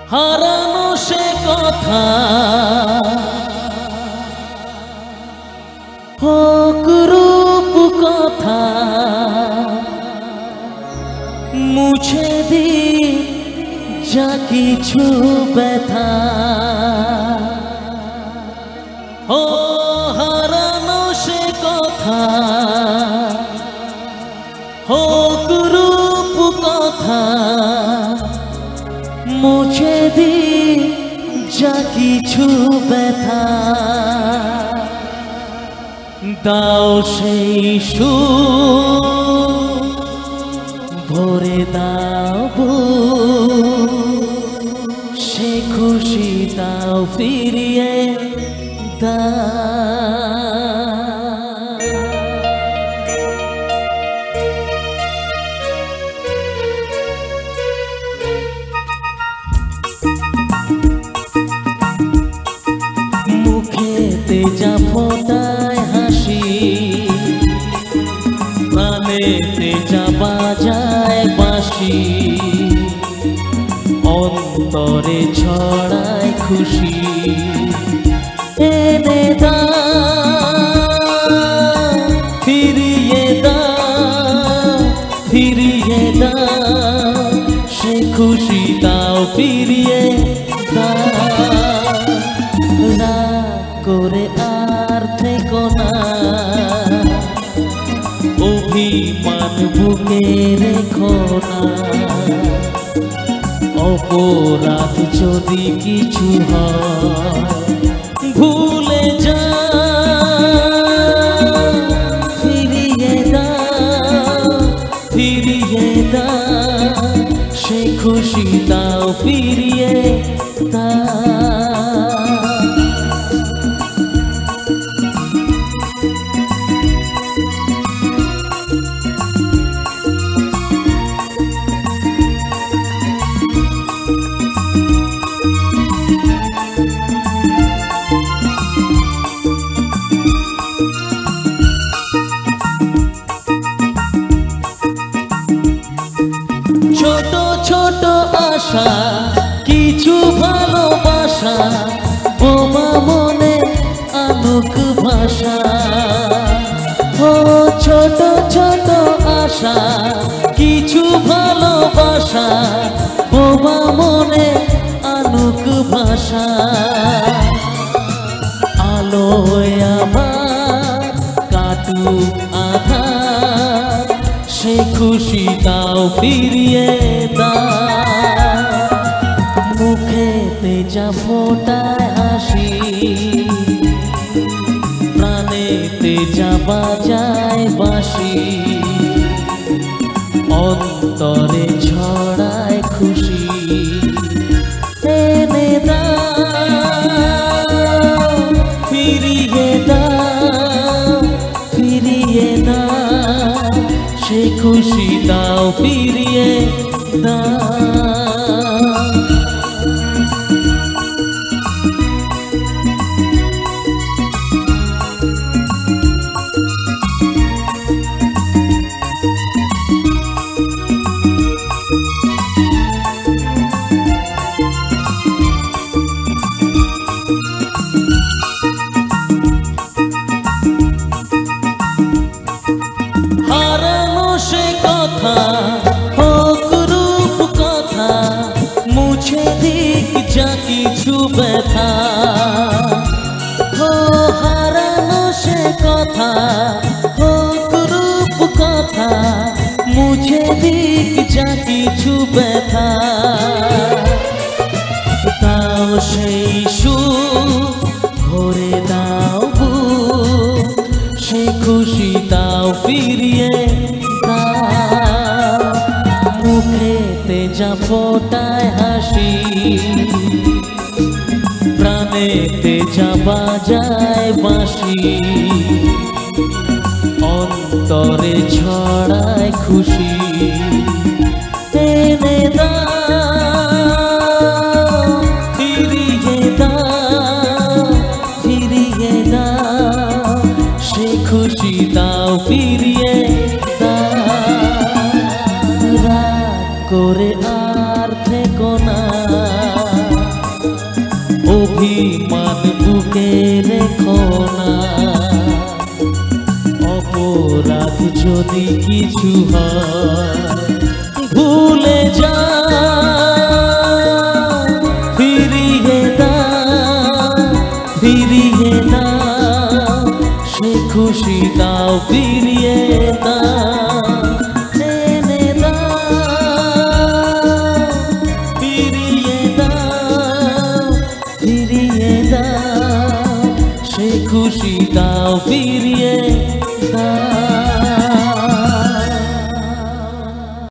হারানো সে কথা হোক রূপ কথা মুছে দি যা কিছু ব্যথা ও হারানো সে কথা হোক রূপ কথা মুছে দি যা কিছু ব্যথা দাও সেই সুর ভরে দাও সে খুশি দাও ফিরিয়ে মুখেতে যা ফোটায় হাসি প্রাণেতে যা বাজায় বাঁশি অন্তরে ছড়ায় খুশি এনে দাও ফিরিয়ে দাও ফিরিয়ে দাও সে খুশি দাও ফিরিয়ে দাও রাগ করে আর থেকো না অভিমান বুকে রেখো না অপরাধ যদি কিছু হয় ভুলে যা ফিরিয়ে দাও সে খুশি দাও ফিরিয়ে দাও ছোট ছোট আশা কিছু ভালোবাসা বোমা মনে আনুক ভাষা ও ছোট ছোট আশা কিছু ভালোবাসা বোমা মনে আনুক ভাষা আলোয় আমার কাটুক আধার সে খুশি দাও ফিরিয়ে দাও মুখেতে যা ফোটায় হাসি প্রাণেতে যা বাজায় বাঁশি অন্তরে ছড়ায় খুশি এনে দাও ফিরিয়ে দাও ফিরিয়ে দাও সে খুশি দাও ফিরিয়ে দাও হারানো সে কথা হোক রূপ কথা মুছে দিক যা কিছু ব্যথা হারানো সে কথা হোক রূপ কথা মুছে দিক যা কিছু ব্যথা দাও সেই সুর ভরে দাও সে খুশি দাও ফিরিয়ে দাও মুখেতে যা ফোটায় হাসি প্রাণেতে যা বাজায় বাঁশি অন্তরে ছড়ায় খুশি এনে দাও ফিরিয়ে দাও সে খুশি দাও ফিরিয়ে দাও রাগ করে আর থেকো না অভিমান বুকে রেখো না। অপরাধ যদি কিছু হয় ভুলে যাও, ফিরিয়ে দাও সে খুশি দাও ফিরিয়ে দাও।